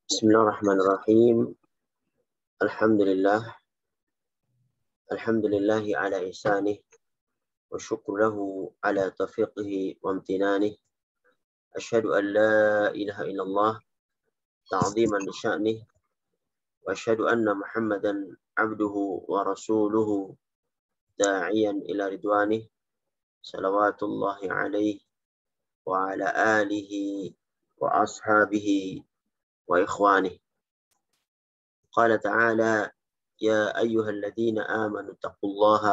Bismillahirrahmanirrahim. Alhamdulillah. Alhamdulillahi ala ihsanih. Wa syukru lahu ala taufiqihi wa amtinanih. Asyhadu an la ilaha illallah ta'ziman li sya'nih. Wa asyhadu anna Muhammadan abduhu wa rasuluhu da'iyan ila ridwanih. Salawatullahi alaihi wa ala alihi wa ashabihi wa ikhwanih. Qala ta'ala يا أيها الذين آمنوا اتقوا الله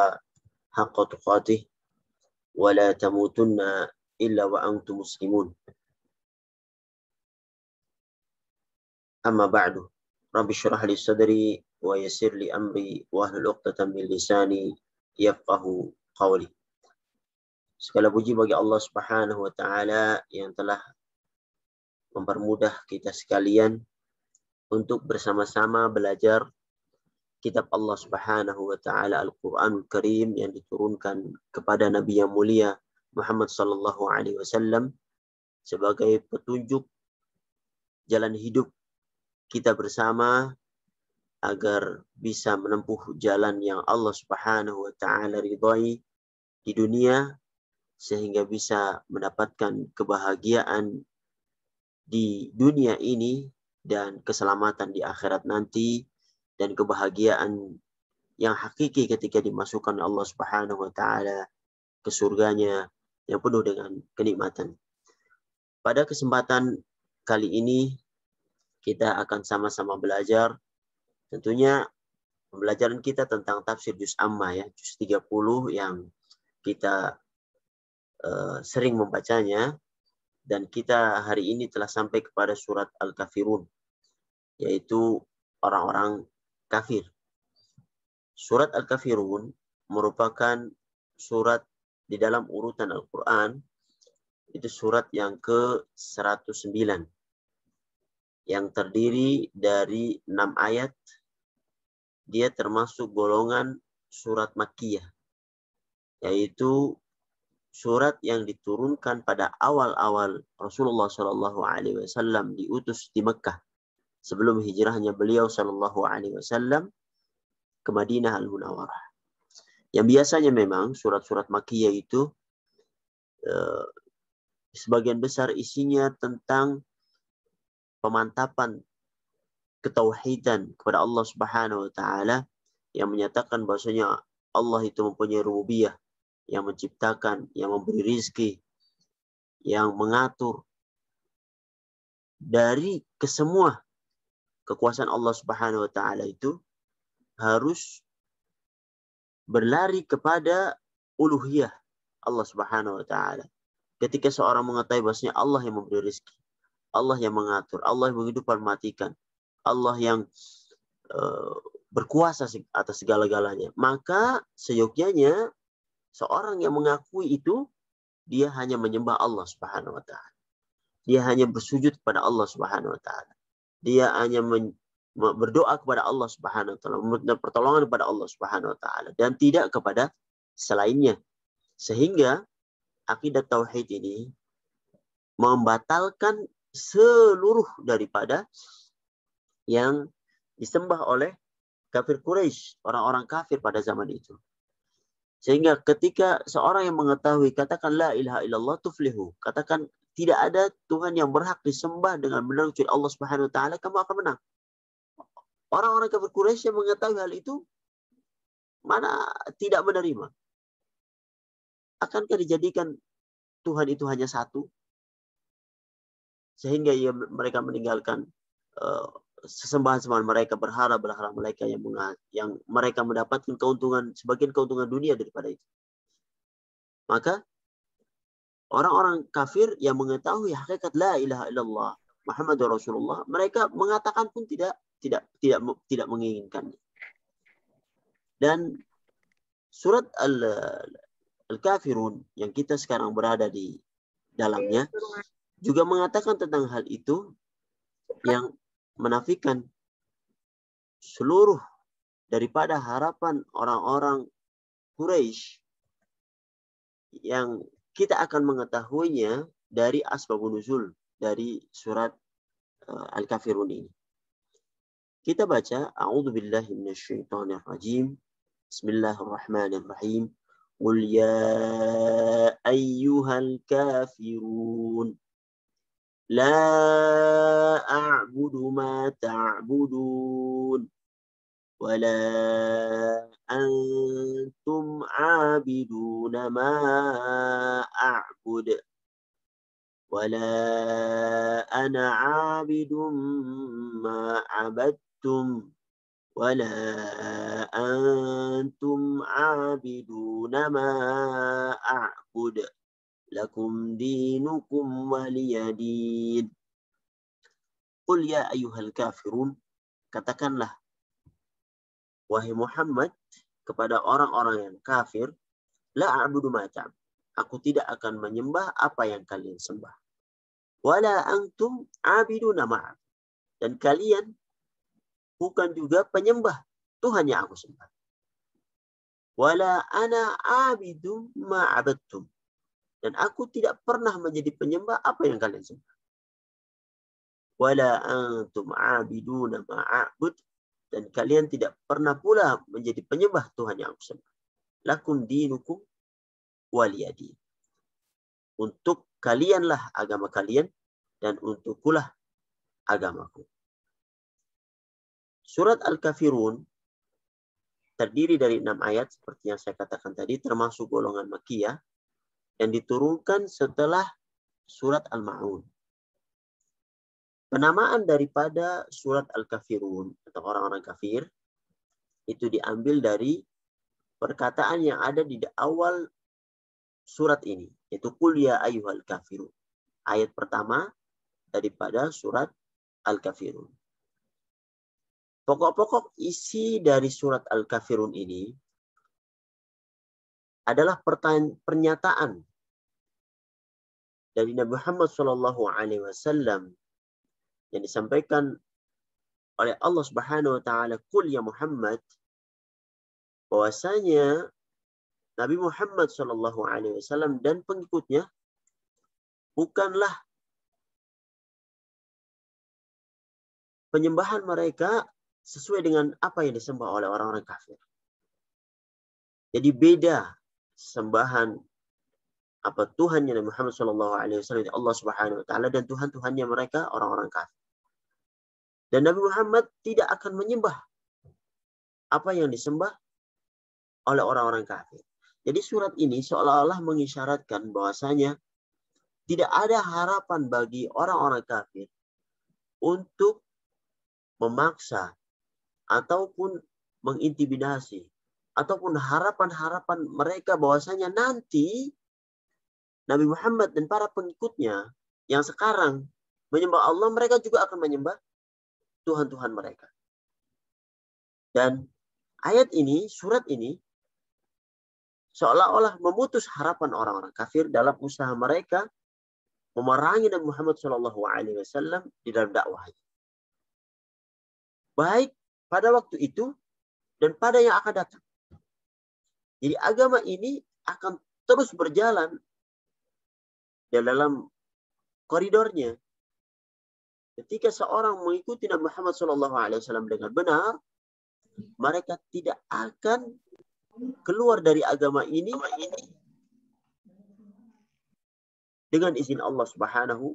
حق تقاته ولا تموتن إلا وأنتم مسلمون أما بعد رب اشرح لي صدري ويسر لي أمري واحلل عقدة من لساني يفقه قولي. Segala puji bagi Allah Subhanahu wa taala yang telah mempermudah kita sekalian untuk bersama-sama belajar kitab Allah Subhanahu wa taala Al-Qur'anul Karim yang diturunkan kepada Nabi yang mulia Muhammad sallallahu alaihi wasallam sebagai petunjuk jalan hidup kita bersama agar bisa menempuh jalan yang Allah Subhanahu wa taala ridhai di dunia sehingga bisa mendapatkan kebahagiaan di dunia ini dan keselamatan di akhirat nanti dan kebahagiaan yang hakiki ketika dimasukkan Allah Subhanahu wa taala ke surganya yang penuh dengan kenikmatan. Pada kesempatan kali ini kita akan sama-sama belajar tentunya pembelajaran kita tentang tafsir juz amma ya, juz 30 yang kita sering membacanya, dan kita hari ini telah sampai kepada surat Al-Kafirun, yaitu orang-orang kafir. Surat Al-Kafirun merupakan surat di dalam urutan Al-Quran, itu surat yang ke-109 yang terdiri dari 6 ayat. Dia termasuk golongan surat Makkiyah, yaitu surat yang diturunkan pada awal-awal Rasulullah SAW diutus di Mekah sebelum hijrahnya beliau sallallahu alaihi wasallam ke Madinah Al-Munawwarah. Yang biasanya memang surat-surat Makkiyah itu sebagian besar isinya tentang pemantapan ketauhidan kepada Allah Subhanahu wa taala, yang menyatakan bahwasanya Allah itu mempunyai rububiyah, yang menciptakan, yang memberi rizki, yang mengatur. Dari kesemua kekuasaan Allah Subhanahu wa taala itu harus berlari kepada uluhiyah Allah Subhanahu wa taala. Ketika seorang mengetahui bahwasanya Allah yang memberi rezeki, Allah yang mengatur, Allah yang menghidupkan matikan, Allah yang berkuasa atas segala-galanya, maka seyogyanya seorang yang mengakui itu dia hanya menyembah Allah Subhanahu wa taala. Dia hanya bersujud kepada Allah Subhanahu wa taala. Dia hanya berdoa kepada Allah Subhanahu wa taala, meminta pertolongan kepada Allah Subhanahu wa taala dan tidak kepada selainnya. Sehingga akidah tauhid ini membatalkan seluruh daripada yang disembah oleh kafir Quraisy, orang-orang kafir pada zaman itu. Sehingga ketika seorang yang mengetahui, katakan la ilaha illallah tuflihu, katakan tidak ada Tuhan yang berhak disembah dengan benar kecuali Allah Subhanahu wa taala, kamu akan menang. Orang-orang kafir Quraisy yang mengetahui hal itu mana tidak menerima. Akankah dijadikan Tuhan itu hanya satu? Sehingga mereka meninggalkan sesembahan-sembahan mereka, berhala-berhala mereka yang mereka mendapatkan keuntungan, sebagian keuntungan dunia daripada itu. Maka orang-orang kafir yang mengetahui hakikat la ilaha illallah Muhammadur Rasulullah, mereka mengatakan pun tidak menginginkannya. Dan surat Al-Kafirun yang kita sekarang berada di dalamnya juga mengatakan tentang hal itu, yang menafikan seluruh daripada harapan orang-orang Quraisy yang kita akan mengetahuinya dari asbabun nuzul dari surat Al-Kafirun ini. Kita baca, A'udzubillahi minasyaitonirrajim. Bismillahirrahmanirrahim. Qul ya ayyuhal kafirun. La a'budu ma ta'budun. Wala antum 'abiduna ma a'bud. Wala ana 'abidun ma 'abadtum. ولا أنتم عابدون ما أعبد لكم دينكم ولي دين. قل يا أيها الكافرون, katakanlah wahai Muhammad kepada orang-orang yang kafir, la a'budu ma ta'bud, aku tidak akan menyembah apa yang kalian sembah. Wala antum 'abiduna ma, dan kalian bukan juga penyembah Tuhan yang aku sembah. Wala ana abidum ma'abadtum, dan aku tidak pernah menjadi penyembah apa yang kalian sembah. Wala antum abiduna ma'abud, dan kalian tidak pernah pula menjadi penyembah Tuhan yang aku sembah. Lakum dinukum waliyadin, untuk kalianlah agama kalian dan untukkulah agamaku. Surat Al-Kafirun terdiri dari 6 ayat seperti yang saya katakan tadi, termasuk golongan Makkiyah yang diturunkan setelah surat Al-Ma'un. Penamaan daripada surat Al-Kafirun atau orang-orang kafir itu diambil dari perkataan yang ada di awal surat ini, yaitu Qul ya ayyuhal kafirun. Ayat pertama daripada surat Al-Kafirun. Pokok-pokok isi dari surat Al-Kafirun ini adalah pernyataan dari Nabi Muhammad SAW yang disampaikan oleh Allah Subhanahu wa taala, "Qul ya Muhammad", bahwasanya Nabi Muhammad SAW dan pengikutnya bukanlah penyembahan mereka sesuai dengan apa yang disembah oleh orang-orang kafir. Jadi beda sembahan apa Tuhannya Nabi Muhammad SAW, Allah Subhanahu wa taala, dan Tuhan-Tuhannya mereka orang-orang kafir. Dan Nabi Muhammad tidak akan menyembah apa yang disembah oleh orang-orang kafir. Jadi surat ini seolah-olah mengisyaratkan bahwasanya tidak ada harapan bagi orang-orang kafir untuk memaksa ataupun mengintimidasi ataupun harapan-harapan mereka bahwasanya nanti Nabi Muhammad dan para pengikutnya yang sekarang menyembah Allah, mereka juga akan menyembah Tuhan-Tuhan mereka. Dan ayat ini, surat ini, seolah-olah memutus harapan orang-orang kafir dalam usaha mereka memerangi Nabi Muhammad SAW di dalam dakwahnya. Baik pada waktu itu dan pada yang akan datang. Jadi agama ini akan terus berjalan dalam koridornya. Ketika seorang mengikuti Nabi Muhammad SAW dengan benar, mereka tidak akan keluar dari agama ini dengan izin Allah Subhanahu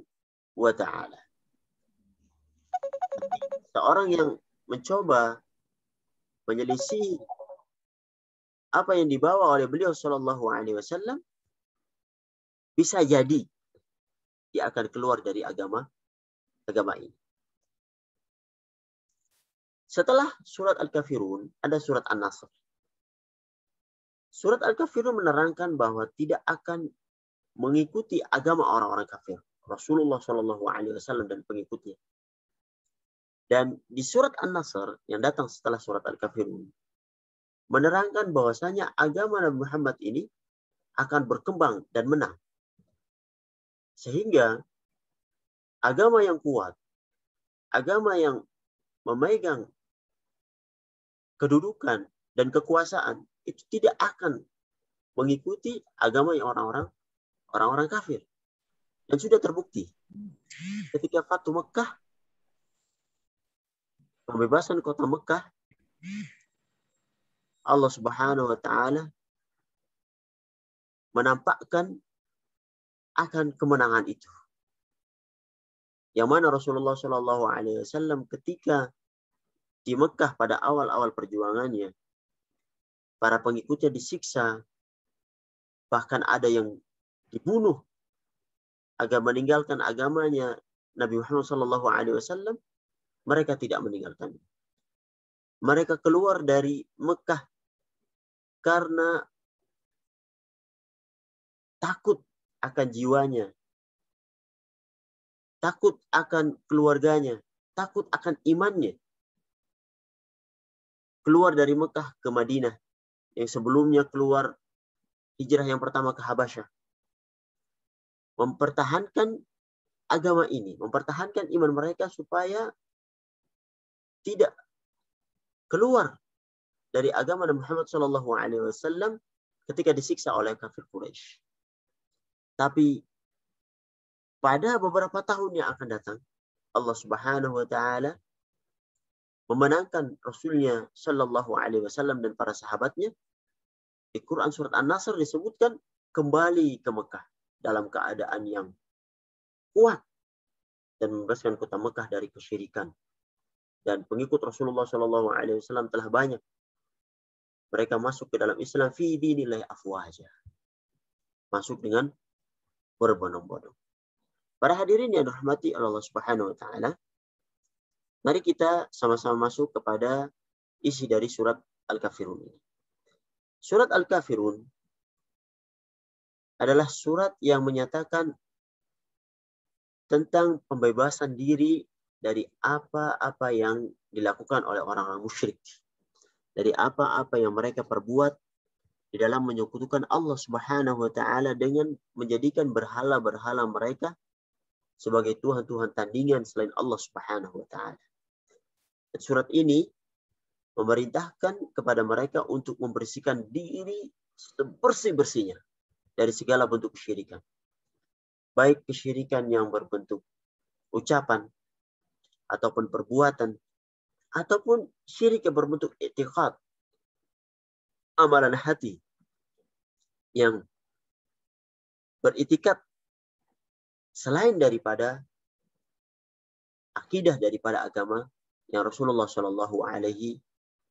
wa taala. Seorang yang mencoba menyelisih apa yang dibawa oleh beliau sallallahu alaihi wasallam, bisa jadi dia akan keluar dari agama ini. Setelah surat Al-Kafirun ada surat An-Nasr. Surat Al-Kafirun menerangkan bahwa tidak akan mengikuti agama orang-orang kafir, Rasulullah sallallahu alaihi wasallam dan pengikutnya. Dan di surat An-Nasr yang datang setelah surat Al-Kafirun menerangkan bahwasanya agama Nabi Muhammad ini akan berkembang dan menang. Sehingga agama yang kuat, agama yang memegang kedudukan dan kekuasaan itu tidak akan mengikuti agama yang orang-orang kafir. Dan sudah terbukti ketika Fatu Mekah, pembebasan kota Mekah, Allah Subhanahu wa taala menampakkan akan kemenangan itu. Yang mana Rasulullah Shallallahu alaihi wasallam ketika di Mekah pada awal-awal perjuangannya, para pengikutnya disiksa, bahkan ada yang dibunuh agar meninggalkan agamanya Nabi Muhammad Shallallahu alaihi wasallam, mereka tidak meninggalkannya. Mereka keluar dari Mekah karena takut akan jiwanya, takut akan keluarganya, takut akan imannya. Keluar dari Mekah ke Madinah, yang sebelumnya keluar hijrah yang pertama ke Habasyah. Mempertahankan agama ini, mempertahankan iman mereka supaya tidak keluar dari agama Nabi Muhammad SAW ketika disiksa oleh kafir Quraisy. Tapi pada beberapa tahun yang akan datang, Allah Subhanahu wa taala memenangkan Rasulnya Shallallahu alaihi wasallam dan para sahabatnya. Di Quran surat An-Nasr disebutkan kembali ke Mekah dalam keadaan yang kuat dan membebaskan kota Mekah dari kesyirikan. Dan pengikut Rasulullah Shallallahu alaihi wasallam telah banyak. Mereka masuk ke dalam Islam fi dinillahi afwaja. Masuk dengan berbondong-bondong. Para hadirin yang dirahmati Allah Subhanahu wa taala, mari kita sama-sama masuk kepada isi dari surat Al-Kafirun ini. Surat Al-Kafirun adalah surat yang menyatakan tentang pembebasan diri dari apa-apa yang dilakukan oleh orang-orang musyrik. Dari apa-apa yang mereka perbuat di dalam menyekutukan Allah Subhanahu wa taala dengan menjadikan berhala-berhala mereka sebagai Tuhan-Tuhan tandingan selain Allah Subhanahu wa taala. Surat ini memerintahkan kepada mereka untuk membersihkan diri sebersih-bersihnya dari segala bentuk kesyirikan. Baik kesyirikan yang berbentuk ucapan, ataupun perbuatan, ataupun syirik yang berbentuk i'tiqad, amalan hati yang beriktikad selain daripada akidah daripada agama yang Rasulullah Shallallahu alaihi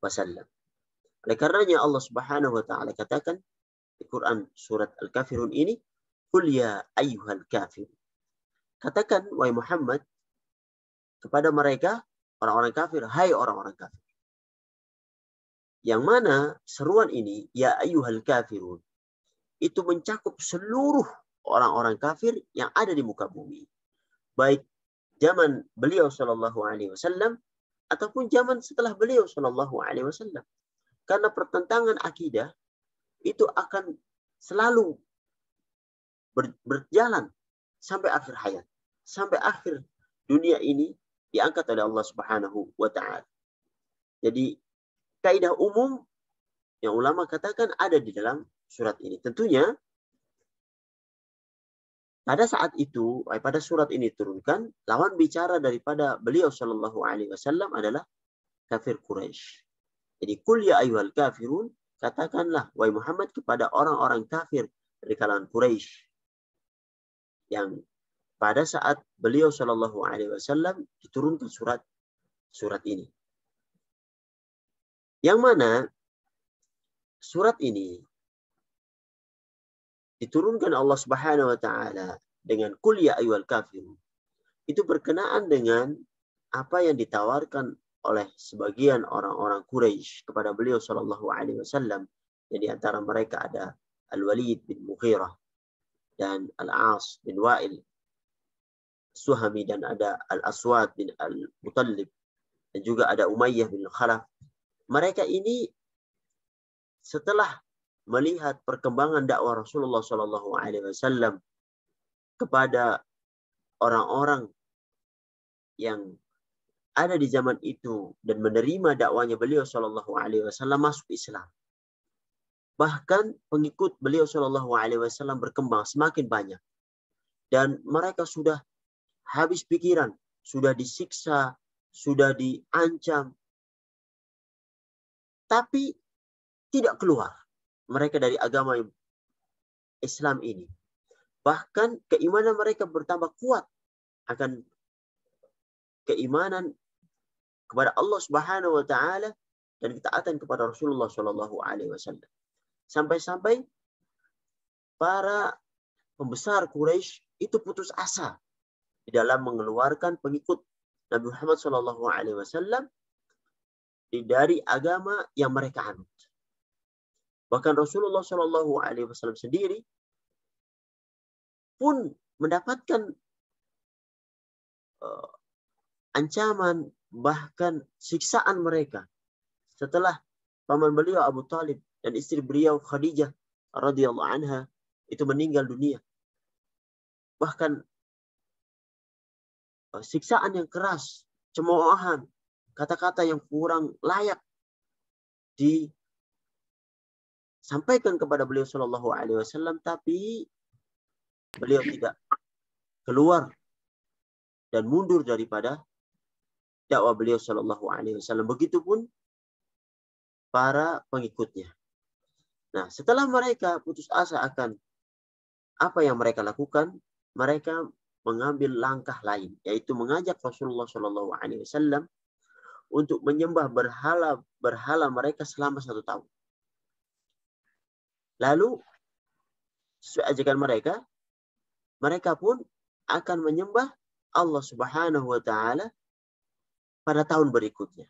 wasallam. Oleh karenanya Allah Subhanahu wa taala katakan di Quran surat Al-Kafirun ini, "Qul ya ayyuhal kafir." Katakan wahai Muhammad kepada mereka orang-orang kafir, hai orang-orang kafir. Yang mana seruan ini, ya ayyuhal kafirun, itu mencakup seluruh orang-orang kafir yang ada di muka bumi. Baik zaman beliau Shallallahu alaihi wasallam ataupun zaman setelah beliau Shallallahu alaihi wasallam. Karena pertentangan akidah itu akan selalu berjalan sampai akhir hayat. Sampai akhir dunia ini diangkat oleh Allah Subhanahu wa taala. Jadi kaidah umum yang ulama katakan ada di dalam surat ini. Tentunya pada saat itu, pada surat ini turunkan, lawan bicara daripada beliau Shallallahu alaihi wasallam adalah kafir Quraisy. Jadi kul ya ayyuhal kafirun, katakanlah wahai Muhammad kepada orang-orang kafir dari kalangan Quraisy yang pada saat beliau Shallallahu alaihi wasallam diturunkan surat ini. Yang mana surat ini diturunkan Allah Subhanahu wa taala dengan kul ya ayyuhal kafirun. Itu berkenaan dengan apa yang ditawarkan oleh sebagian orang-orang Quraisy kepada beliau Shallallahu alaihi wasallam. Yang di antara mereka ada Al-Walid bin Mughirah dan Al-As bin Wa'il Suhami, dan ada Al-Aswad bin Al-Muttalib, dan juga ada Umayyah bin Khalaf. Mereka ini setelah melihat perkembangan dakwah Rasulullah Shallallahu alaihi wasallam kepada orang-orang yang ada di zaman itu dan menerima dakwanya beliau Shallallahu alaihi wasallam masuk Islam. Bahkan pengikut beliau Shallallahu alaihi wasallam berkembang semakin banyak. Dan mereka sudah habis pikiran, sudah disiksa, sudah diancam, tapi tidak keluar mereka dari agama Islam ini. Bahkan keimanan mereka bertambah kuat akan keimanan kepada Allah Subhanahu wa taala dan ketaatan kepada Rasulullah Shallallahu alaihi wasallam. Sampai-sampai para pembesar Quraisy itu putus asa di dalam mengeluarkan pengikut Nabi Muhammad Shallallahu alaihi wasallam dari agama yang mereka anut. Bahkan Rasulullah Shallallahu alaihi wasallam sendiri pun mendapatkan ancaman, bahkan siksaan mereka setelah paman beliau Abu Talib dan istri beliau Khadijah radhiyallahu anha itu meninggal dunia. Bahkan siksaan yang keras, cemoohan, kata-kata yang kurang layak disampaikan kepada beliau Shallallahu alaihi wasallam, tapi beliau tidak keluar dan mundur daripada dakwah beliau Shallallahu alaihi wasallam. Begitupun para pengikutnya. Nah, setelah mereka putus asa akan apa yang mereka lakukan, mereka mengambil langkah lain, yaitu mengajak Rasulullah Shallallahu alaihi wasallam untuk menyembah berhala mereka selama 1 tahun. Lalu sesuai ajakan mereka pun akan menyembah Allah Subhanahu wa taala pada tahun berikutnya.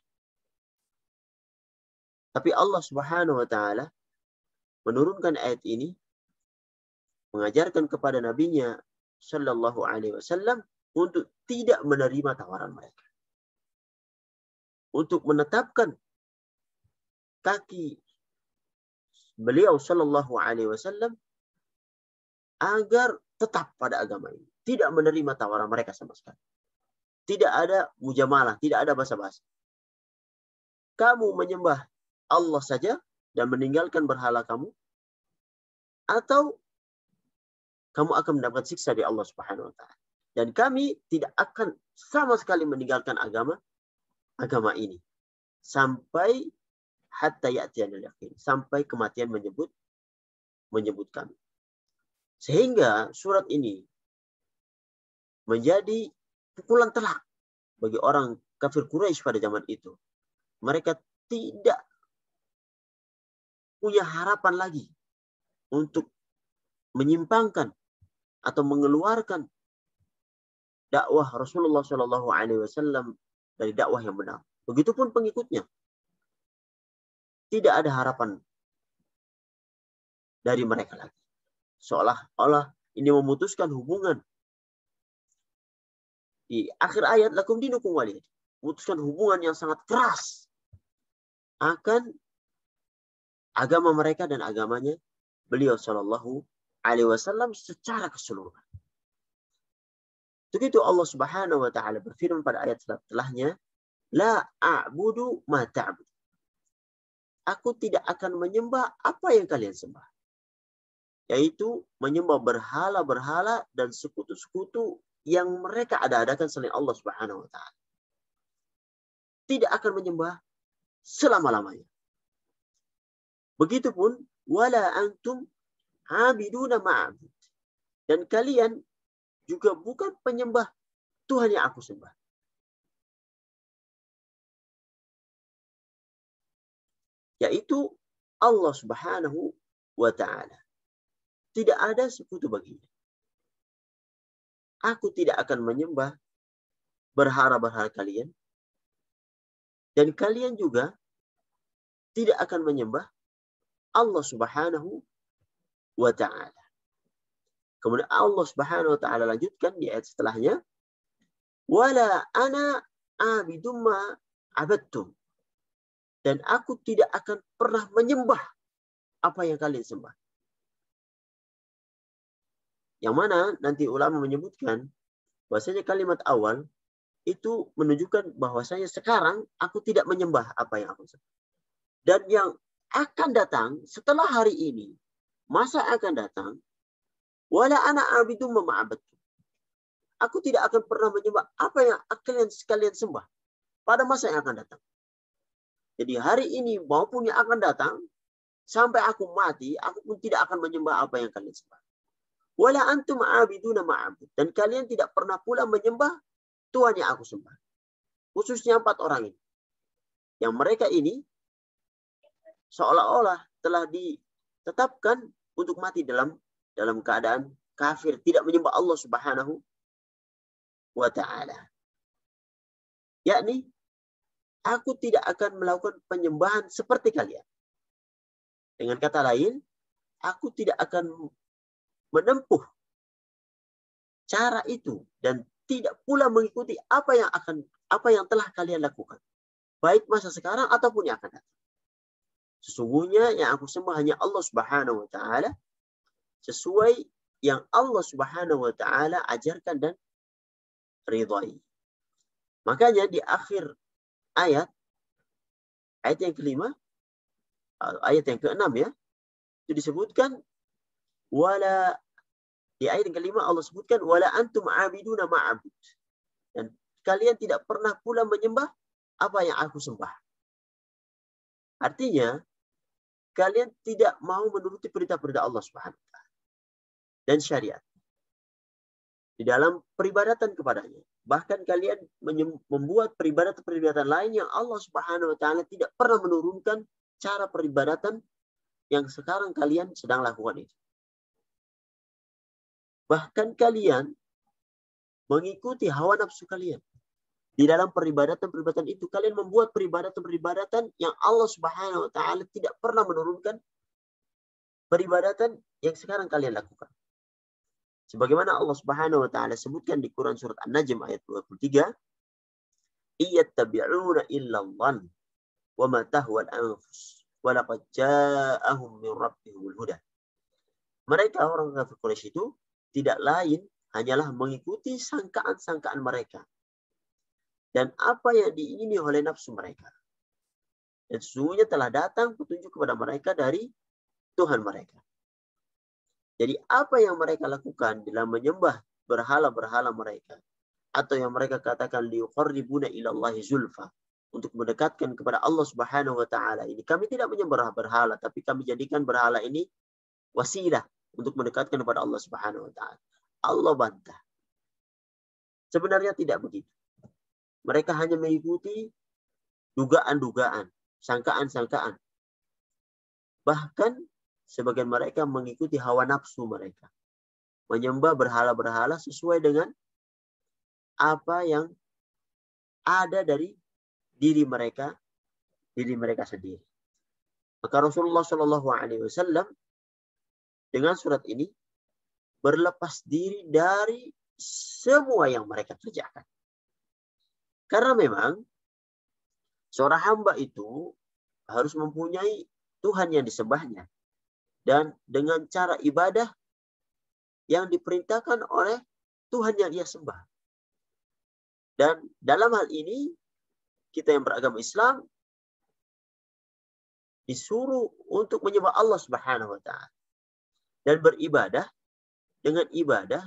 Tapi Allah Subhanahu wa taala menurunkan ayat ini mengajarkan kepada nabinya Shallallahu alaihi wasallam untuk tidak menerima tawaran mereka. Untuk menetapkan kaki beliau Shallallahu alaihi wasallam agar tetap pada agama ini, tidak menerima tawaran mereka sama sekali. Tidak ada mujamalah, tidak ada basa-basi. Kamu menyembah Allah saja dan meninggalkan berhala kamu, atau kamu akan mendapat siksa dari Allah Subhanahu wa taala. Dan kami tidak akan sama sekali meninggalkan agama ini sampai hatta ya'tiyanal yaqin, sampai kematian menyebut kami. Sehingga surat ini menjadi pukulan telak bagi orang kafir Quraisy pada zaman itu. Mereka tidak punya harapan lagi untuk menyimpangkan atau mengeluarkan dakwah Rasulullah Shallallahu alaihi wasallam dari dakwah yang benar. Begitupun pengikutnya. Tidak ada harapan dari mereka lagi. Seolah-olah ini memutuskan hubungan. Di akhir ayat, lakum dinukum waliyadin, memutuskan hubungan yang sangat keras akan agama mereka dan agamanya beliau Shallallahu alaihi wasallam secara keseluruhan. Begitu Allah Subhanahu wa taala berfirman pada ayat setelahnya, la a'budu ma ta'bud. Aku tidak akan menyembah apa yang kalian sembah. Yaitu menyembah berhala-berhala dan sekutu-sekutu yang mereka ada-adakan selain Allah Subhanahu wa taala. Tidak akan menyembah selama-lamanya. Begitupun wala antum abiduna ma'abud. Dan kalian juga bukan penyembah Tuhan yang aku sembah. Yaitu Allah Subhanahu wa taala. Tidak ada sekutu baginya. Aku tidak akan menyembah berhala-berhala kalian. Dan kalian juga tidak akan menyembah Allah Subhanahu wa ta'ala. Kemudian Allah Subhanahu wa ta'ala lanjutkan di ayat setelahnya, wala ana abidum ma abadtum. Dan aku tidak akan pernah menyembah apa yang kalian sembah. Yang mana nanti ulama menyebutkan bahwasanya kalimat awal itu menunjukkan bahwasanya sekarang aku tidak menyembah apa yang aku sembah. Dan yang akan datang setelah hari ini, masa akan datang, wala ana abidum ma abadtum. Aku tidak akan pernah menyembah apa yang kalian sekalian sembah. pada masa yang akan datang. Jadi hari ini maupun yang akan datang, sampai aku mati, aku pun tidak akan menyembah apa yang kalian sembah. Wala antum abiduna ma'abud. Dan kalian tidak pernah pula menyembah Tuhan yang aku sembah. Khususnya 4 orang ini. Yang mereka ini seolah-olah telah ditetapkan untuk mati dalam keadaan kafir, tidak menyembah Allah Subhanahu wa ta'ala. Yakni, aku tidak akan melakukan penyembahan seperti kalian. Dengan kata lain, aku tidak akan menempuh cara itu dan tidak pula mengikuti apa yang telah kalian lakukan, baik masa sekarang ataupun yang akan datang. Sesungguhnya yang aku sembah hanya Allah Subhanahu wa ta'ala, sesuai yang Allah Subhanahu wa ta'ala ajarkan dan ridhai. Makanya di akhir ayat yang kelima, ayat yang keenam ya, itu disebutkan di ayat yang kelima Allah sebutkan wala antum abiduna ma'abud. Dan kalian tidak pernah pula menyembah apa yang aku sembah. Artinya, kalian tidak mau menuruti perintah-perintah Allah Subhanahu wa ta'ala dan syariat di dalam peribadatan kepadanya. Bahkan kalian membuat peribadatan lain yang Allah Subhanahu wa ta'ala tidak pernah menurunkan cara peribadatan yang sekarang kalian sedang lakukan itu. Bahkan kalian mengikuti hawa nafsu kalian. Di dalam peribadatan itu, kalian membuat peribadatan yang Allah Subhanahu wa ta'ala tidak pernah menurunkan peribadatan yang sekarang kalian lakukan. Sebagaimana Allah Subhanahu wa ta'ala sebutkan di Quran surat An-Najm ayat 23, "Iyattabi'una illa dhann wa ma tahwa al-anfus wa laqad ja'ahum min rabbihimul huda." Mereka orang kafir Quraisy itu tidak lain hanyalah mengikuti sangkaan-sangkaan mereka dan apa yang diingini oleh nafsu mereka. Dan sesungguhnya telah datang petunjuk kepada mereka dari Tuhan mereka. Jadi apa yang mereka lakukan dalam menyembah berhala-berhala mereka, atau yang mereka katakan liqarribuna ilallahi zulfa, untuk mendekatkan kepada Allah Subhanahu wa ta'ala ini, kami tidak menyembah berhala, tapi kami jadikan berhala ini wasilah untuk mendekatkan kepada Allah Subhanahu wa ta'ala. Allah bantah. Sebenarnya tidak begitu. Mereka hanya mengikuti dugaan-dugaan, sangkaan-sangkaan. Bahkan sebagian mereka mengikuti hawa nafsu mereka. Menyembah berhala-berhala sesuai dengan apa yang ada dari diri mereka sendiri. Maka Rasulullah SAW dengan surat ini berlepas diri dari semua yang mereka kerjakan. Karena memang seorang hamba itu harus mempunyai Tuhan yang disembahnya. Dan dengan cara ibadah yang diperintahkan oleh Tuhan yang ia sembah. Dan dalam hal ini, kita yang beragama Islam disuruh untuk menyembah Allah Subhanahu wa ta'ala. Dan beribadah dengan ibadah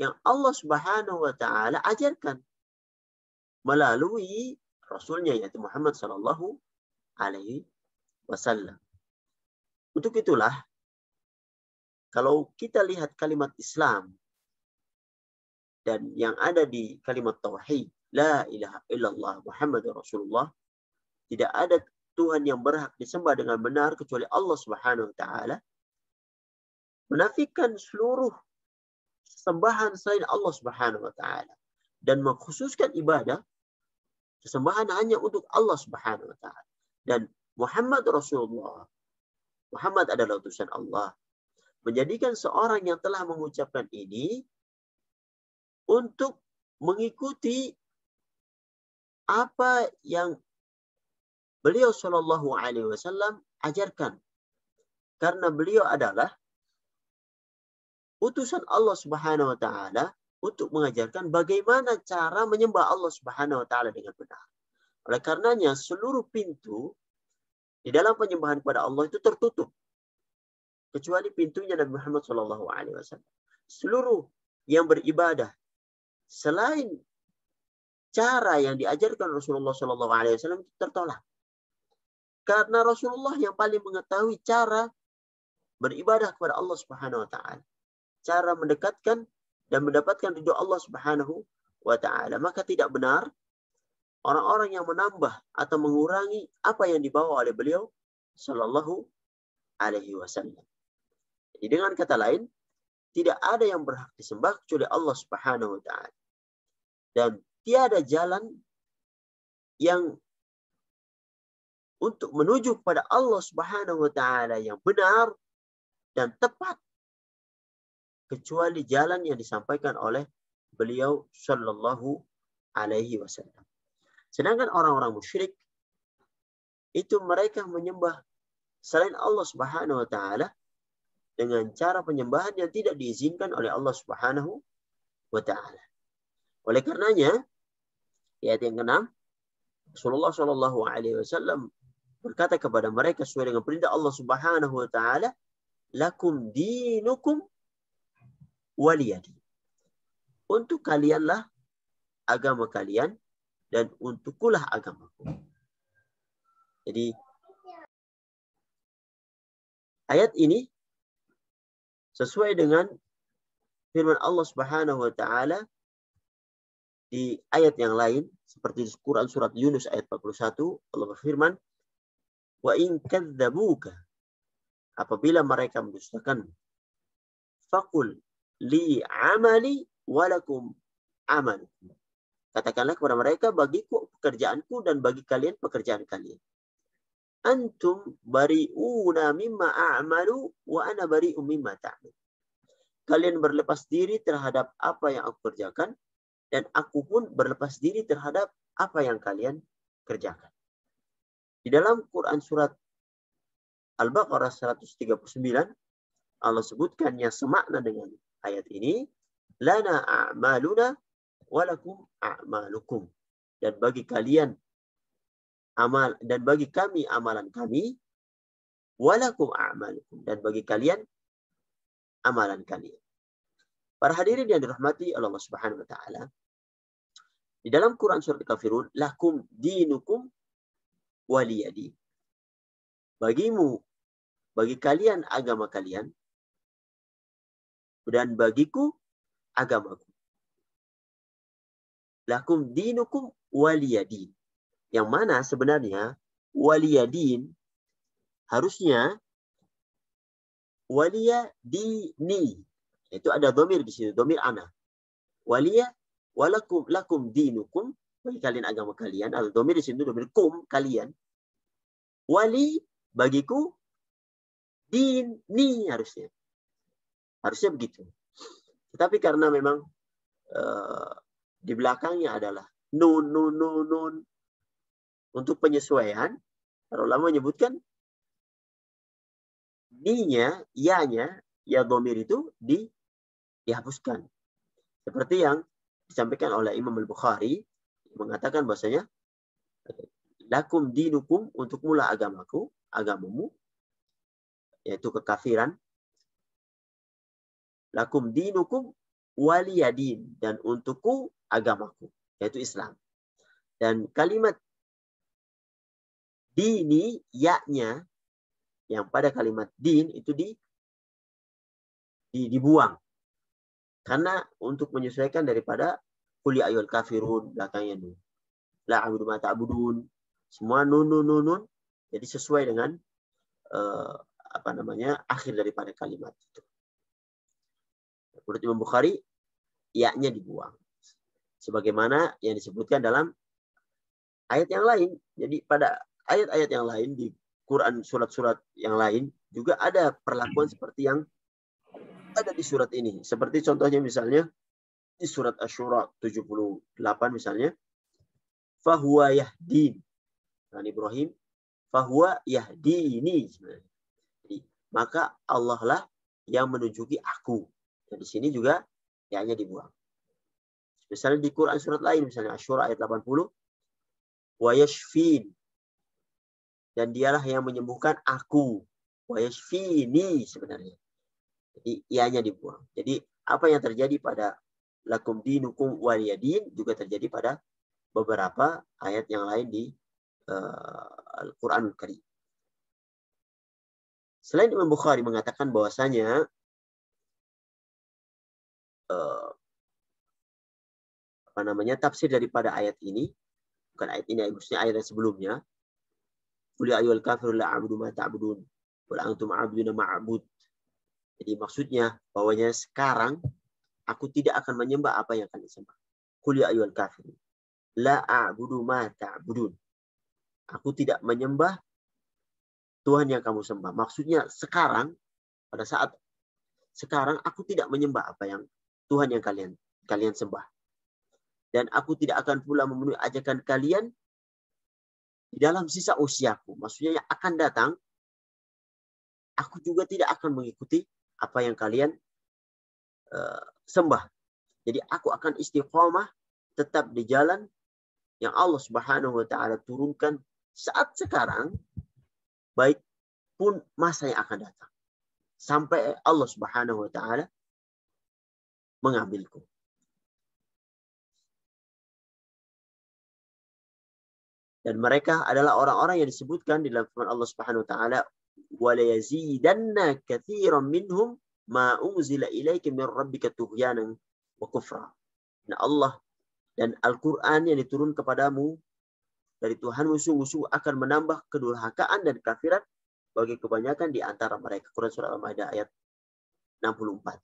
yang Allah Subhanahu wa ta'ala ajarkan melalui Rasulnya yaitu Muhammad sallallahu alaihi wasallam. Untuk itulah, kalau kita lihat kalimat Islam dan yang ada di kalimat Tauhid, La ilaha illallah Muhammadur Rasulullah, tidak ada Tuhan yang berhak disembah dengan benar kecuali Allah Subhanahu wa ta'ala, menafikan seluruh sembahan selain Allah Subhanahu wa ta'ala dan mengkhususkan ibadah kesembahan hanya untuk Allah Subhanahu wa ta'ala. Dan Muhammad Rasulullah, Muhammad adalah utusan Allah, menjadikan seorang yang telah mengucapkan ini untuk mengikuti apa yang beliau Shallallahu Alaihi Wasallam ajarkan, karena beliau adalah utusan Allah Subhanahu Wa Taala untuk mengajarkan bagaimana cara menyembah Allah Subhanahu Wa Taala dengan benar. Oleh karenanya seluruh pintu di dalam penyembahan kepada Allah itu tertutup, kecuali pintunya Nabi Muhammad Shallallahu Alaihi Wasallam. Seluruh yang beribadah selain cara yang diajarkan Rasulullah SAW itu tertolak. Karena Rasulullah yang paling mengetahui cara beribadah kepada Allah Subhanahu wa taala. Cara mendekatkan dan mendapatkan ridho Allah Subhanahu wa taala. Maka tidak benar orang-orang yang menambah atau mengurangi apa yang dibawa oleh beliau sallallahu alaihi wasallam. Jadi dengan kata lain, tidak ada yang berhak disembah kecuali Allah Subhanahu wa taala. Dan tiada jalan yang untuk menuju kepada Allah Subhanahu wa taala yang benar dan tepat kecuali jalan yang disampaikan oleh beliau sallallahu alaihi wasallam. Sedangkan orang-orang musyrik itu mereka menyembah selain Allah Subhanahu wa taala dengan cara penyembahan yang tidak diizinkan oleh Allah Subhanahu wa taala. Oleh karenanya, ayat yang ke-6, Rasulullah sallallahu alaihi wasallam berkata kepada mereka sesuai dengan perintah Allah Subhanahu wa taala, lakum dinukum waliyadin. Untuk kalianlah agama kalian dan untukkulah agamaku. Jadi ayat ini sesuai dengan firman Allah Subhanahu wa taala di ayat yang lain seperti di Quran surat Yunus ayat 41, Allah berfirman, wa in kadzdzabuka, apabila mereka mendustakan, faqul li amali walakum amalukum. Katakanlah kepada mereka, bagiku pekerjaanku dan bagi kalian pekerjaan kalian. Antum bari'una mimma a'malu wa ana bari'un mimma ta'mal. Kalian berlepas diri terhadap apa yang aku kerjakan dan aku pun berlepas diri terhadap apa yang kalian kerjakan. Di dalam Quran surat Al-Baqarah 139 Allah sebutkan yang semakna dengan ayat ini, lana a'maluna walakum a'malukum. Dan bagi kalian amal dan bagi kami amalan kami, walakum a'malukum, dan bagi kalian amalan kalian. Para hadirin yang dirahmati Allah Subhanahu wa taala, di dalam Quran surat Al-Kafirun, lakum dinukum waliyadi. Bagimu, bagi kalian agama kalian, dan bagiku agamaku. Lakum dinukum waliyadin. Yang mana sebenarnya waliyadin harusnya waliyadini. Itu ada dhamir di sini, dhamir ana. Waliya walakum lakum dinukum, bagi kalian agama kalian. Ada dhamir di sini, dhamir kum, kalian. Wali bagiku, dini harusnya. Harusnya begitu. Tetapi karena memang di belakangnya adalah nun. Untuk penyesuaian, para ulama menyebutkan ni-nya, ya-nya, ya dhamir itu dihapuskan. Seperti yang disampaikan oleh Imam Al-Bukhari, mengatakan bahasanya, lakum dinukum, untuk mula agamaku, agamamu, yaitu kekafiran. Lakum dinukum waliyadin, dan untukku agamaku, yaitu Islam. Dan kalimat dini, ya-nya, yang pada kalimat din itu dibuang. Karena untuk menyesuaikan daripada qul ya ayyuhal kafirun, belakangnya nun. La a'budu ma ta'budun. Semua nun. Jadi sesuai dengan akhir daripada kalimat itu. Menurut Imam Bukhari, ya-nya dibuang. Sebagaimana yang disebutkan dalam ayat yang lain. Jadi pada ayat-ayat yang lain di Quran, surat-surat yang lain juga ada perlakuan seperti yang ada di surat ini. Seperti contohnya misalnya di surat Asy-Syura 78 misalnya, fahuwa yahdin. Nah, Ibrahim, fahuwa yahdini. Jadi, maka Allah lah yang menunjuki aku. Dan di sini juga ya-nya dibuang. Misalnya di Quran surat lain, misalnya Asy-Syura ayat 80, wa yashfin, dan dialah yang menyembuhkan aku. Wa yashfini sebenarnya. Jadi ia-nya dibuang. Jadi apa yang terjadi pada lakum dinukum waliyadin juga terjadi pada beberapa ayat yang lain di Al-Quran Karim. Selain Imam Bukhari mengatakan bahwasanya tafsir daripada ayat ini, bukan ayat ini, maksudnya ayat yang sebelumnya, qul ya ayyuhal kafirun la a'budu ma ta'budun wa la antum 'abiduna ma a'bud. Jadi maksudnya bahwanya sekarang aku tidak akan menyembah apa yang kalian sembah. Qul ya ayyuhal kafirun la a'budu ma ta'budun. Aku tidak menyembah Tuhan yang kamu sembah. Maksudnya sekarang, pada saat sekarang aku tidak menyembah apa yang Tuhan yang kalian sembah. Dan aku tidak akan pula memenuhi ajakan kalian di dalam sisa usiaku. Maksudnya yang akan datang, aku juga tidak akan mengikuti apa yang kalian sembah. Jadi aku akan istiqomah tetap di jalan yang Allah Subhanahu wa taala turunkan saat sekarang, baik pun masa yang akan datang. Sampai Allah Subhanahu wa taala mengambilku. Dan mereka adalah orang-orang yang disebutkan di dalam firman Allah Subhanahu wa taala, wa la yazidanna katsiran minhum ma unzila ilaika min rabbika tughyanan wa kufra. Nah, Allah dan Al-Qur'an yang diturun kepadamu dari Tuhanmu sungguh-sungguh akan menambah kedurhakaan dan kafiran bagi kebanyakan di antara mereka. Quran surah Al-Maidah ayat 64.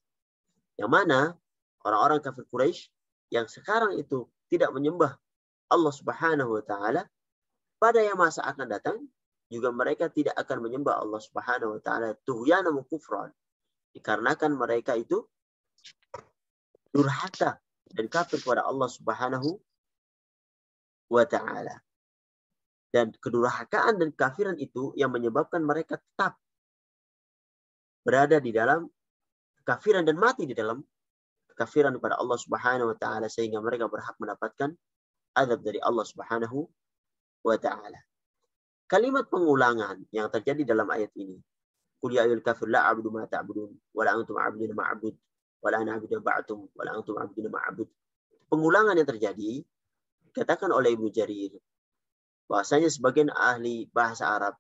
Yang mana orang-orang kafir Quraisy yang sekarang itu tidak menyembah Allah Subhanahu wa taala, pada yang masa akan datang juga mereka tidak akan menyembah Allah Subhanahu wa taala tughyanan wa kufran. Dikarenakan mereka itu durhaka dan kafir kepada Allah Subhanahu wa taala. Dan kedurhakaan dan kafiran itu yang menyebabkan mereka tetap berada di dalam kekafiran dan mati di dalam kekafiran kepada Allah Subhanahu wa taala, sehingga mereka berhak mendapatkan azab dari Allah Subhanahu wa taala. Kalimat pengulangan yang terjadi dalam ayat ini, qul ya ayyuhal kafirun la a'budu ma ta'budun wa la antum 'abiduna ma a'bud wa la ana 'abidu ba'tum wa la antum 'abiduna ma a'bud. Pengulangan yang terjadi dikatakan oleh Ibnu Jarir bahwasanya sebagian ahli bahasa Arab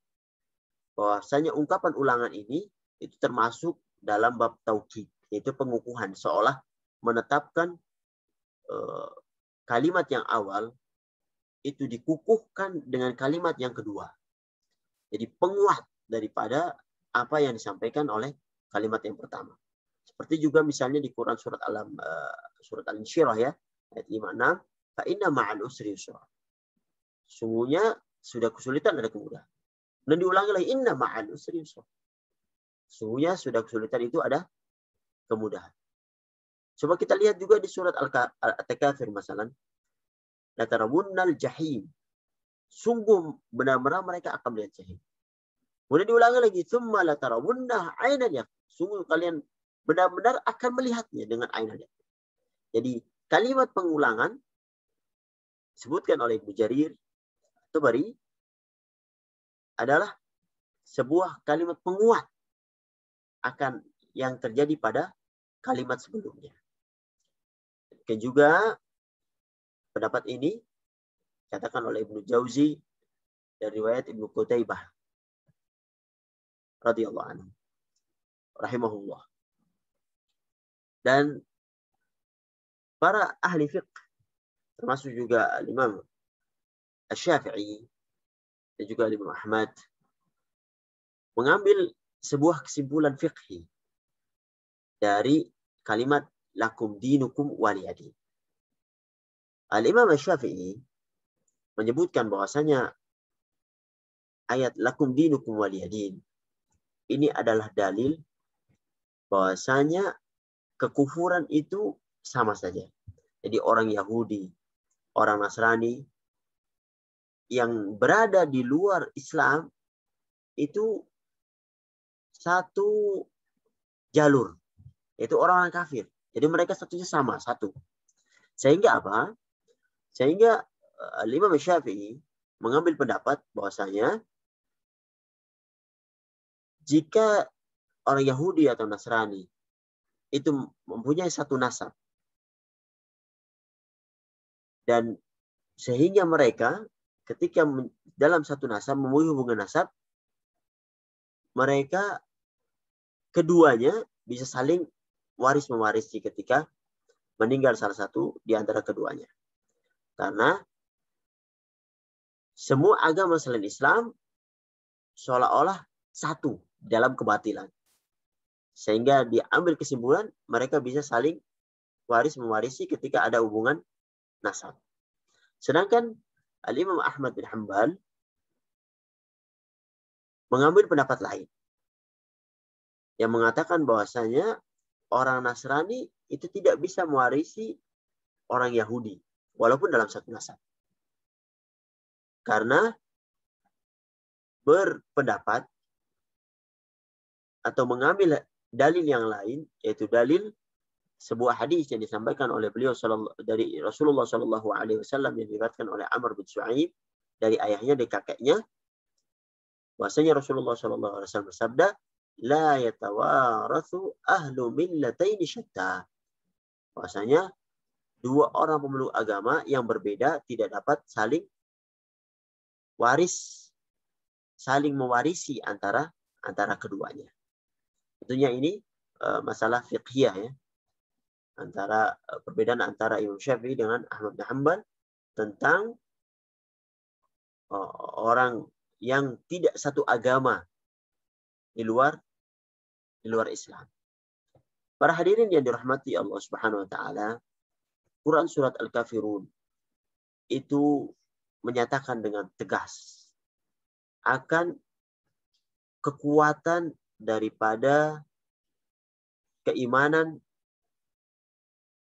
bahwasanya ungkapan ulangan ini itu termasuk dalam bab taukid, yaitu pengukuhan, seolah menetapkan kalimat yang awal itu dikukuhkan dengan kalimat yang kedua. Jadi penguat daripada apa yang disampaikan oleh kalimat yang pertama. Seperti juga misalnya di Quran surat Al-Insyirah ya, ayat 56, fa inna ma'al usri yusra. Sungguhnya sudah kesulitan ada kemudahan. Dan diulangi lagi, inna ma'al usri yusra. Sungguhnya sudah kesulitan itu ada kemudahan. Coba kita lihat juga di surat Al-Takatsur masalan, la tarawunnal jahim. Sungguh benar-benar mereka akan melihat jahim. Kemudian diulangi lagi, tsumma la tarawunna 'ainal yaqin. Sungguh kalian benar-benar akan melihatnya dengan ainal yaqin. Jadi kalimat pengulangan disebutkan oleh Ibnu Jarir Tabari adalah sebuah kalimat penguat akan yang terjadi pada kalimat sebelumnya. Dan juga pendapat ini katakan oleh Ibnu Jauzi dari riwayat Ibnu Qutaibah radhiyallahu anhu rahimahullah. Dan para ahli fiqh termasuk juga Imam Asy-Syafi'i dan juga Imam Ahmad mengambil sebuah kesimpulan fiqhi dari kalimat lakum dinukum waliyadin. Al-Imam Asy-Syafi'i menyebutkan bahwasanya ayat lakum dinukum waliyadin ini adalah dalil bahwasanya kekufuran itu sama saja. Jadi orang Yahudi, orang Nasrani yang berada di luar Islam itu satu jalur, yaitu orang-orang kafir. Jadi mereka satunya sama, satu. Sehingga apa? Sehingga Imam Syafi'i mengambil pendapat bahwasanya jika orang Yahudi atau Nasrani itu mempunyai satu nasab dan Sehingga mereka ketika dalam satu nasab, memenuhi hubungan nasab, mereka keduanya bisa saling waris mewarisi ketika meninggal salah satu di antara keduanya. Karena semua agama selain Islam seolah-olah satu dalam kebatilan. Sehingga diambil kesimpulan mereka bisa saling waris mewarisi ketika ada hubungan nasab. Sedangkan Al-Imam Ahmad bin Hanbal mengambil pendapat lain yang mengatakan bahwasanya orang Nasrani itu tidak bisa mewarisi orang Yahudi walaupun dalam satu nasab. Karena berpendapat atau mengambil dalil yang lain, yaitu dalil sebuah hadis yang disampaikan oleh beliau dari Rasulullah Shallallahu Alaihi Wasallam yang diriwayatkan oleh Amr bin Shu'aib dari ayahnya, dari kakeknya, bahwasanya Rasulullah Shallallahu Alaihi Wasallam bersabda, la yatawarathu ahlu millataini syatta. Bahwasanya dua orang pemeluk agama yang berbeda tidak dapat saling mewarisi antara keduanya. Tentunya ini masalah fiqhiyah ya. Perbedaan antara Imam Syafi'i dengan Ahmad bin Hanbal tentang orang yang tidak satu agama di luar Islam. Para hadirin yang dirahmati Allah Subhanahu wa taala, Quran surat Al-Kafirun itu menyatakan dengan tegas akan kekuatan daripada keimanan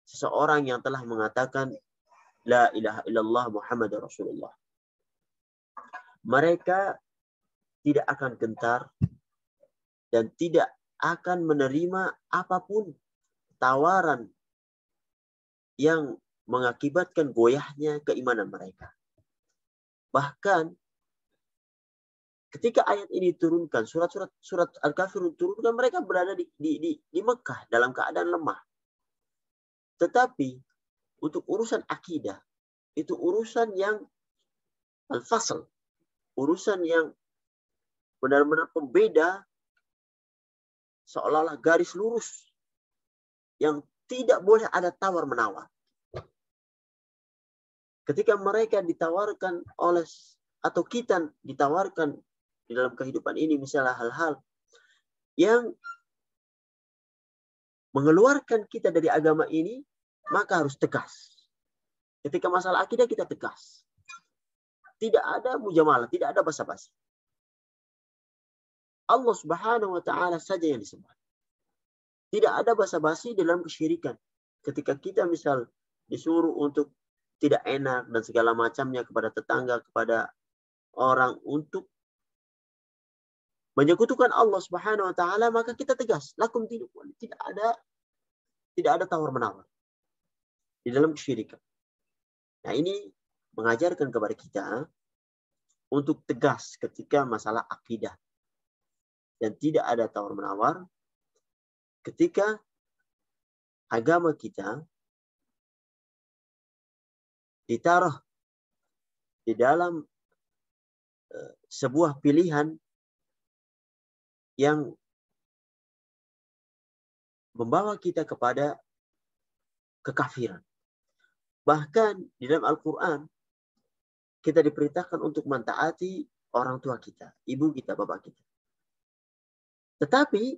seseorang yang telah mengatakan la ilaha illallah Muhammadur Rasulullah. Mereka tidak akan gentar dan tidak akan menerima apapun tawaran yang mengakibatkan goyahnya keimanan mereka. Bahkan ketika ayat ini turunkan, surat Al-Kafirun turunkan, mereka berada di Mekah dalam keadaan lemah. Tetapi untuk urusan akidah, itu urusan yang al-fasl, urusan yang benar-benar pembeda, seolah-olah garis lurus yang tidak boleh ada tawar-menawar. Ketika mereka ditawarkan atau kita ditawarkan di dalam kehidupan ini, misalnya hal-hal yang mengeluarkan kita dari agama ini, maka harus tegas. Ketika masalah akidah kita tegas. Tidak ada mujamalah, tidak ada basa-basi. Allah Subhanahu wa taala saja yang disembah. Tidak ada basa-basi dalam kesyirikan. Ketika kita misal disuruh untuk tidak enak dan segala macamnya kepada tetangga, kepada orang untuk menyekutukan Allah Subhanahu wa taala, maka kita tegas, lakum dinukum. Tidak ada tawar-menawar di dalam kesyirikan. Nah, ini mengajarkan kepada kita untuk tegas ketika masalah akidah. Dan tidak ada tawar-menawar ketika agama kita ditaruh di dalam sebuah pilihan yang membawa kita kepada kekafiran. Bahkan di dalam Al-Quran kita diperintahkan untuk mentaati orang tua kita, ibu kita, bapak kita. Tetapi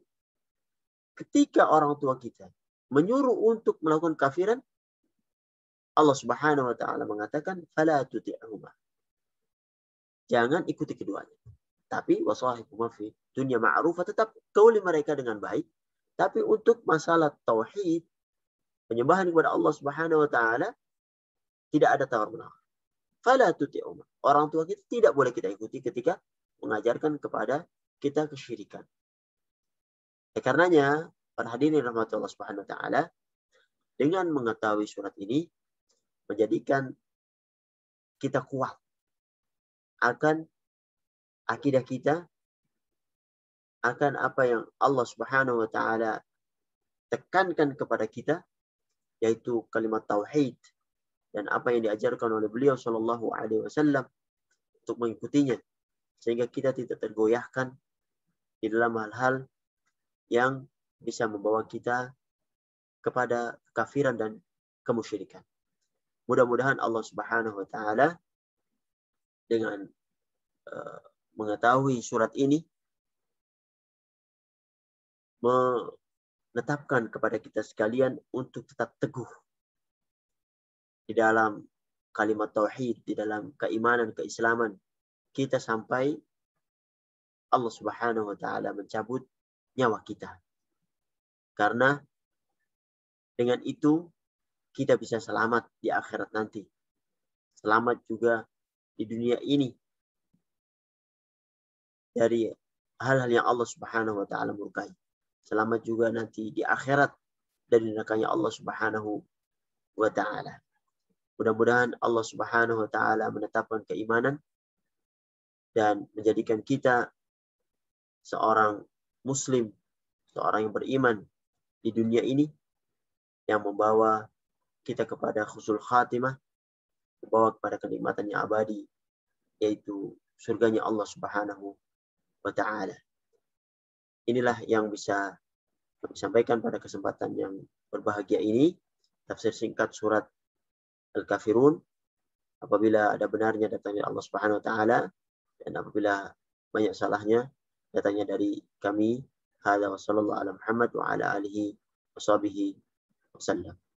ketika orang tua kita menyuruh untuk melakukan kafiran, Allah Subhanahu wa taala mengatakan fala tuti'huma. Jangan ikuti keduanya. Tapi wasahibhuma fi dunya ma'rufah, tetap kauli mereka dengan baik. Tapi untuk masalah tauhid, penyembahan kepada Allah Subhanahu wa taala, tidak ada tawar-menawar. Fala tuti'huma. Orang tua kita tidak boleh kita ikuti ketika mengajarkan kepada kita kesyirikan. Karenanya, para hadirin rahmat Allah Subhanahu wa taala, dengan mengetahui surat ini menjadikan kita kuat akan akidah kita, akan apa yang Allah Subhanahu wa taala tekankan kepada kita, yaitu kalimat tauhid, dan apa yang diajarkan oleh beliau Shallallahu Alaihi Wasallam untuk mengikutinya, sehingga kita tidak tergoyahkan di dalam hal-hal yang bisa membawa kita kepada kekafiran dan kemusyrikan. Mudah-mudahan Allah Subhanahu wa taala dengan mengetahui surat ini menetapkan kepada kita sekalian untuk tetap teguh di dalam kalimat tauhid, di dalam keimanan, keislaman kita sampai Allah Subhanahu wa taala mencabut nyawa kita. Karena dengan itu kita bisa selamat di akhirat nanti. Selamat juga di dunia ini dari hal-hal yang Allah Subhanahu wa taala murkai. Selamat juga nanti di akhirat dari nerakanya Allah Subhanahu wa taala. Mudah-mudahan Allah Subhanahu wa taala menetapkan keimanan dan menjadikan kita seorang muslim, seorang yang beriman di dunia ini yang membawa kita kepada husnul khatimah, membawa kepada kenikmatan yang abadi, yaitu surganya Allah Subhanahu wa taala. Inilah yang bisa kami sampaikan pada kesempatan yang berbahagia ini, tafsir singkat surat Al-Kafirun. Apabila ada benarnya datangnya Allah Subhanahu wa taala, dan apabila banyak salahnya datangnya dari kami. Hadza wa sallallahu ala Muhammad wa ala alihi wa sahbihi wasallam.